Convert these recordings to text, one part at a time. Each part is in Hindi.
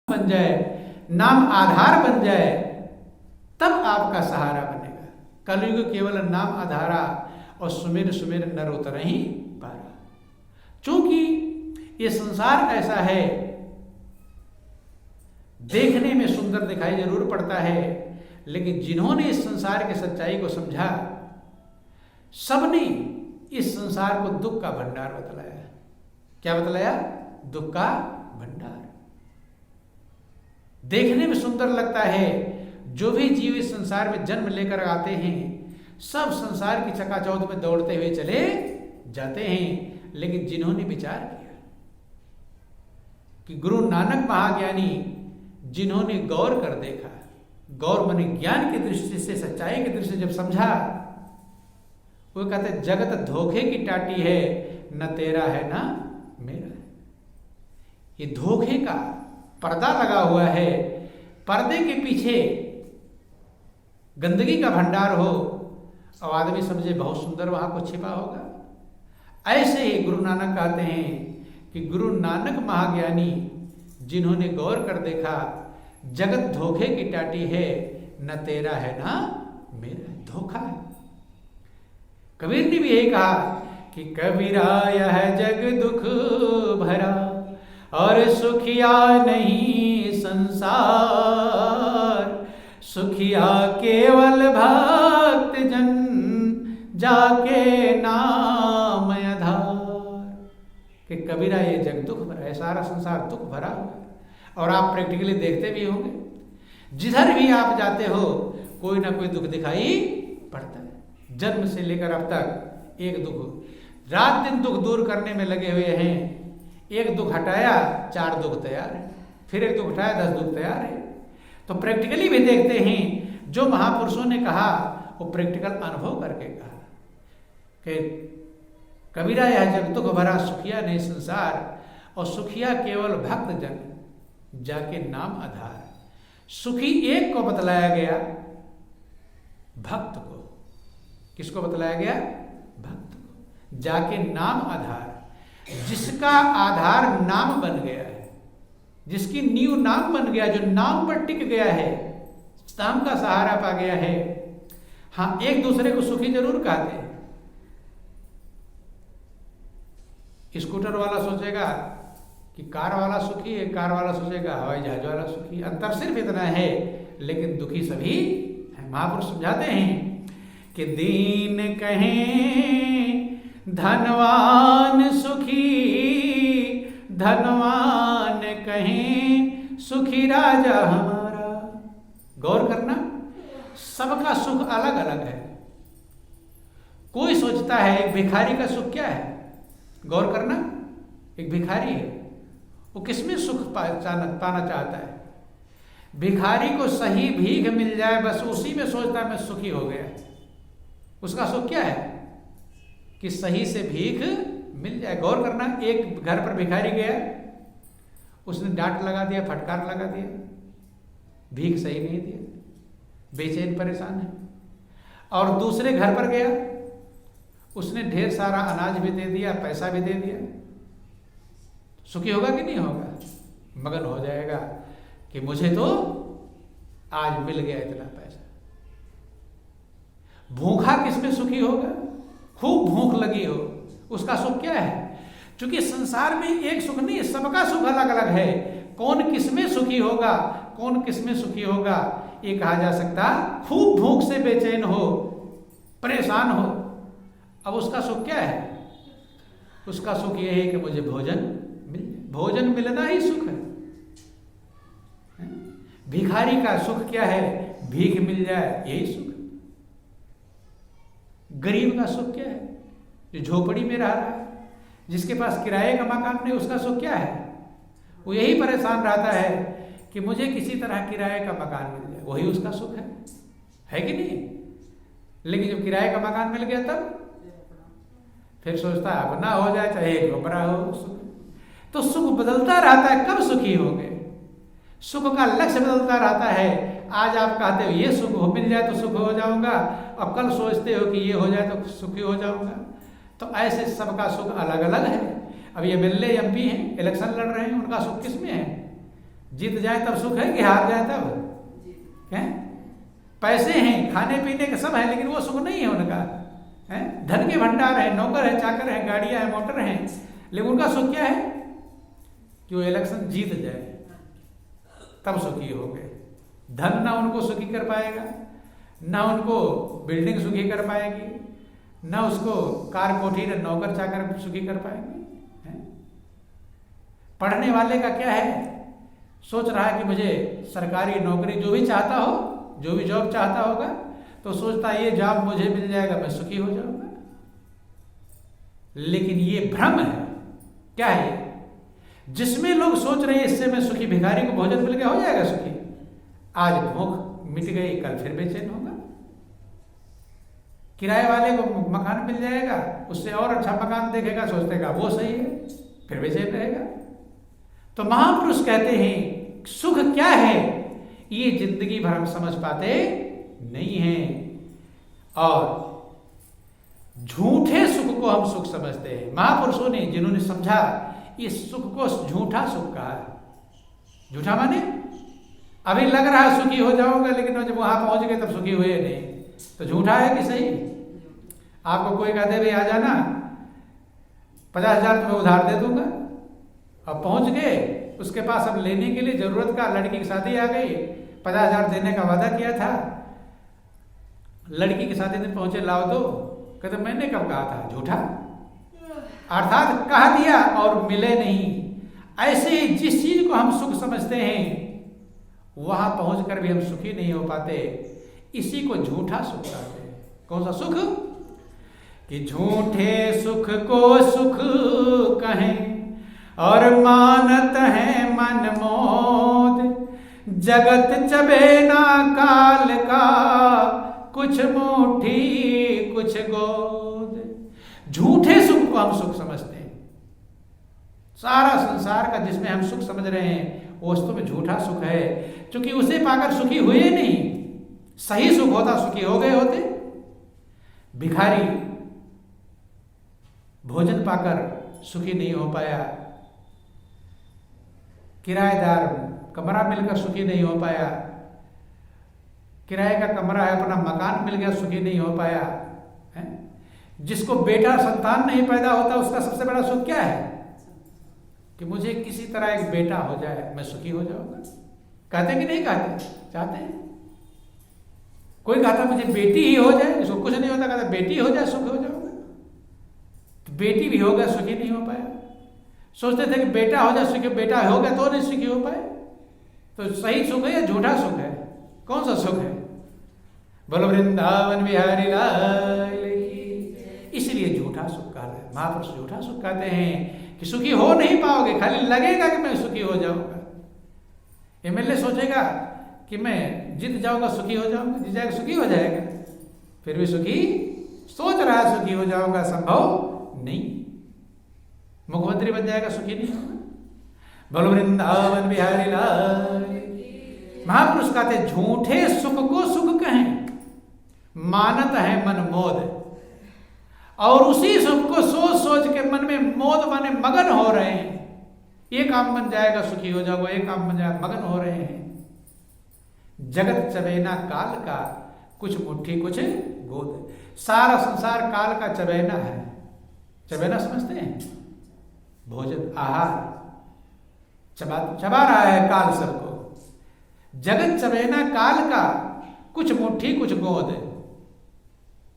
बन जाए, नाम आधार बन जाए, तब आपका सहारा बनेगा। कलयुग केवल नाम आधारा और सुमेर सुमेर नर उतर ही पारा। चूंकि ये संसार ऐसा है, देखने में सुंदर दिखाई जरूर पड़ता है, लेकिन जिन्होंने इस संसार की सच्चाई को समझा, सबने इस संसार को दुख का भंडार बतलाया। क्या बतलाया? दुख का भंडार। देखने में सुंदर लगता है, जो भी जीव इस संसार में जन्म लेकर आते हैं, सब संसार की चकाचौंध में दौड़ते हुए चले जाते हैं। लेकिन जिन्होंने विचार किया कि गुरु नानक महाज्ञानी, जिन्होंने गौर कर देखा, गौर माने ज्ञान की दृष्टि से, सच्चाई की दृष्टि से जब समझा, वो कहते जगत धोखे की टाटी है, न तेरा है ना मेरा है। ये धोखे का पर्दा लगा हुआ है, पर्दे के पीछे गंदगी का भंडार हो और आदमी समझे बहुत सुंदर वहां कुछ छिपा होगा। ऐसे ही गुरु नानक कहते हैं कि गुरु नानक महाज्ञानी, जिन्होंने गौर कर देखा, जगत धोखे की टाटी है, न तेरा है ना मेरा, धोखा है। कबीर ने भी यही कहा कि कबीरा यह जग दुख भरा और सुखिया नहीं संसार, सुखिया केवल भक्त जन जाके नाम आधार। कि कबीरा ये जग दुख भरा है, सारा संसार दुख भरा हुआ है। और आप प्रैक्टिकली देखते भी होंगे, जिधर भी आप जाते हो कोई ना कोई दुख दिखाई पड़ता है। जन्म से लेकर अब तक एक दुख, रात दिन दुख दूर करने में लगे हुए हैं। एक दुख हटाया 4 दुख तैयार है, फिर एक दुख हटाया 10 दुख तैयार है। तो प्रैक्टिकली भी देखते हैं, जो महापुरुषों ने कहा वो प्रैक्टिकल अनुभव करके कहा कि कबीरा यह जग दुख भरा, सुखिया नहीं संसार, और सुखिया केवल भक्त जन जाके नाम आधार। सुखी एक को बतलाया गया, भक्त को। किसको बतलाया गया? भक्त को। जाके नाम आधार, जिसका आधार नाम बन गया है, जिसकी नींव नाम बन गया, जो नाम पर टिक गया है, नाम का सहारा पा गया है। हाँ, एक दूसरे को सुखी जरूर कहते हैं। स्कूटर वाला सोचेगा कि कार वाला सुखी है, कार वाला सोचेगा हवाई जहाज वाला सुखी। अंतर सिर्फ इतना है, लेकिन दुखी सभी है। महापुरुष समझाते हैं कि दीन कहें धनवान सुखी, धनवान कहें सुखी राजा हमारा। गौर करना, सबका सुख अलग अलग है। कोई सोचता है एक भिखारी का सुख क्या है? गौर करना, एक भिखारी है, वो किसमें सुख पाना चाहता है? भिखारी को सही भीख मिल जाए, बस उसी में सोचता है मैं सुखी हो गया। उसका सुख क्या है? कि सही से भीख मिल जाए। गौर करना, एक घर पर भिखारी गया, उसने डांट लगा दिया, फटकार लगा दिया, भीख सही नहीं दिया, बेचैन परेशान है। और दूसरे घर पर गया, उसने ढेर सारा अनाज भी दे दिया, पैसा भी दे दिया। सुखी होगा कि नहीं होगा? मगन हो जाएगा कि मुझे तो आज मिल गया इतना पैसा। भूखा किसमें सुखी होगा? खूब भूख लगी हो, उसका सुख क्या है? क्योंकि संसार में एक सुख नहीं, सबका सुख अलग अलग है। कौन किसमें सुखी होगा, कौन किसमें सुखी होगा, ये कहा जा सकता। खूब भूख से बेचैन हो, परेशान हो, अब उसका सुख क्या है? उसका सुख यह है कि मुझे भोजन मिल जाए। भोजन मिलना ही सुख है। भिखारी का सुख क्या है? भीख मिल जाए, यही सुख। गरीब का सुख क्या है? जो झोपड़ी में रह रहा है, जिसके पास किराए का मकान नहीं, उसका सुख क्या है? वो यही परेशान रहता है कि मुझे किसी तरह किराए का मकान मिल जाए, वही उसका सुख है कि नहीं? लेकिन जब किराए का मकान मिल गया तब फिर सोचता है अपना हो जाए, चाहे एक रुपया हो सुख। तो सुख बदलता रहता है, कब सुखी होंगे? सुख का लक्ष्य बदलता रहता है। आज आप कहते हो ये सुख हो, मिल जाए तो सुख हो जाऊंगा, अब कल सोचते हो कि ये हो जाए तो सुखी हो जाऊंगा। तो ऐसे सबका सुख अलग अलग है। अब ये एमएलए एमपी हैं, इलेक्शन लड़ रहे हैं, उनका सुख किस में है? जीत जाए तब सुख है कि हार जाए तब है? पैसे हैं, खाने पीने के सब है, लेकिन वो सुख नहीं है उनका है? धन के भंडार है, नौकर है, चाकर है, गाड़ियां हैं, मोटर हैं, लेकिन उनका सुख क्या है कि वो इलेक्शन जीत जाए तब सुखी हो गए। धन ना उनको सुखी कर पाएगा, ना उनको बिल्डिंग सुखी कर पाएगी, ना उसको कार कोठी न नौकर चाकर सुखी कर पाएंगे है? पढ़ने वाले का क्या है, सोच रहा है कि मुझे सरकारी नौकरी, जो भी चाहता हो, जो भी जॉब चाहता होगा, तो सोचता है ये जॉब मुझे मिल जाएगा, मैं सुखी हो जाऊंगा। लेकिन ये भ्रम है। क्या है? जिसमें लोग सोच रहे हैं इससे मैं सुखी, भिखारी को भोजन मिल गया हो जाएगा सुखी, आज भूख मिट गई कल फिर बेचैन होगा। किराए वाले को मकान मिल जाएगा, उससे और अच्छा मकान देखेगा, सोचतेगा वो सही है, फिर बेचैन रहेगा। तो महापुरुष कहते हैं सुख क्या है ये जिंदगी भर हम समझ पाते नहीं हैं, और झूठे सुख को हम सुख समझते हैं। महापुरुषों ने जिन्होंने समझा इस सुख को झूठा सुख कहा। झूठा माने अभी लग रहा है सुखी हो जाऊंगा, लेकिन जब वहां पहुंच गए तब सुखी हुए नहीं, तो झूठा है कि सही? आपको कोई कहते भाई आ जाना 50,000 तुम्हें उधार दे दूंगा, अब पहुंच गए उसके पास, अब लेने के लिए जरूरत का, लड़की की शादी आ गई, 50,000 देने का वादा किया था, लड़की की शादी में पहुंचे लाओ दो, कहते मैंने कब कहा था? झूठा। अर्थात कह दिया और मिले नहीं। ऐसे ही जिस चीज को हम सुख समझते हैं वहां पहुंचकर भी हम सुखी नहीं हो पाते, इसी को झूठा सुख कहते हैं। कौन सा सुख? कि झूठे सुख को सुख कहें और मानत है मन मोद, जगत चबेना काल का, कुछ मुट्ठी कुछ गोद। झूठे सुख को हम सुख समझते हैं। सारा संसार का जिसमें हम सुख समझ रहे हैं वो वस्तु में झूठा सुख है, क्योंकि उसे पाकर सुखी हुए नहीं। सही सुख होता सुखी हो गए होते। भिखारी भोजन पाकर सुखी नहीं हो पाया, किराएदार कमरा मिलकर सुखी नहीं हो पाया, किराए का कमरा है अपना मकान मिल गया सुखी नहीं हो पाया है? जिसको बेटा संतान नहीं पैदा होता उसका सबसे बड़ा सुख क्या है? कि मुझे किसी तरह एक बेटा हो जाए, मैं सुखी हो जाऊंगा। कहते कि नहीं कहते? चाहते हैं। कोई कहता मुझे बेटी ही हो जाए, जिसको कुछ नहीं होता कहता बेटी हो जाए सुखी हो जाऊंगा। तो बेटी भी हो गया सुखी नहीं हो पाया। सोचते थे कि बेटा हो जाए सुखी, बेटा हो गया तो नहीं सुखी हो पाए। तो सही सुख है या झूठा सुख है? कौन सा सुख है? बोलो वृंदावन बिहारी लाल की। इसलिए झूठा सुख कह रहे हैं महापुरुष। झूठा सुख कहते हैं कि सुखी हो नहीं पाओगे, खाली लगेगा कि मैं सुखी हो जाऊंगा। एमएलए सोचेगा कि मैं जीत जाऊंगा सुखी हो जाऊंगा, जीत जाएगा सुखी हो जाएगा, फिर भी सुखी सोच रहा है सुखी हो जाऊंगा, संभव नहीं। मुख्यमंत्री बन जाएगा सुखी नहीं होगा। बोलो वृंदावन बिहारी लाल। महापुरुष कहते झूठे सुख को सुख कहें, मानत है मन मोद, और उसी सुख को सोच सोच के मन में मोद माने मगन हो रहे हैं। ये काम बन जाएगा सुखी हो जाओगे, ये काम बन जाएगा, मगन हो रहे हैं। जगत चबेना काल का, कुछ मुट्ठी कुछ गोद। सारा संसार काल का चबेना है। चबेना समझते हैं? भोजन, आहार चबा रहा है काल सबको। जगत चबेना काल का, कुछ मुट्ठी कुछ गोद।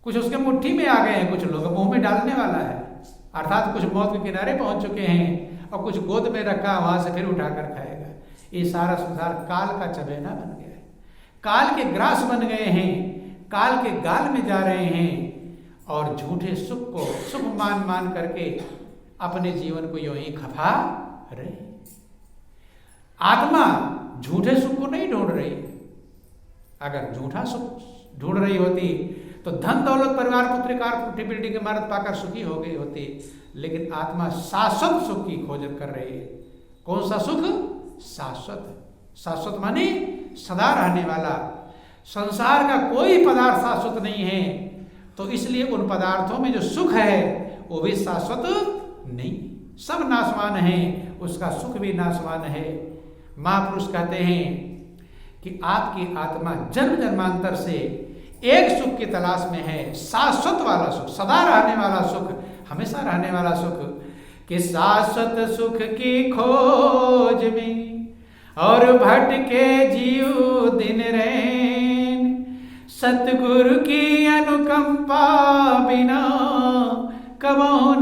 कुछ उसके मुट्ठी में आ गए हैं, कुछ लोग मुंह में डालने वाला है, अर्थात कुछ मौत के किनारे पहुंच चुके हैं, और कुछ गोद में रखा वहां से फिर उठाकर खाएगा। ये सारा संसार काल का चबेना बन गया है। काल के ग्रास बन गए हैं, काल के गाल में जा रहे हैं, और झूठे सुख को सुख मान मान करके अपने जीवन को यूं ही खपा रहे। आत्मा झूठे सुख को नहीं ढूंढ रही। अगर झूठा सुख ढूंढ रही होती तो धन दौलत परिवार पुत्र कार पुट्ठी बिल्डिंग इमारत पाकर सुखी हो गई होती। लेकिन आत्मा शाश्वत सुख की खोज कर रही है। कौन सा सुख? शाश्वत। शाश्वत माने सदा रहने वाला। संसार का कोई पदार्थ शाश्वत नहीं है, तो इसलिए उन पदार्थों में जो सुख है वो भी शाश्वत नहीं। सब नाशवान है, उसका सुख भी नाशवान है। महापुरुष कहते हैं कि आपकी आत्मा जन्म जन्मांतर से एक सुख की तलाश में है, शाश्वत वाला सुख, सदा रहने वाला सुख, हमेशा रहने वाला सुख, कि शाश्वत सुख की खोज में और भटके जीव दिन रैन, सतगुरु की अनुकंपा बिना कबो न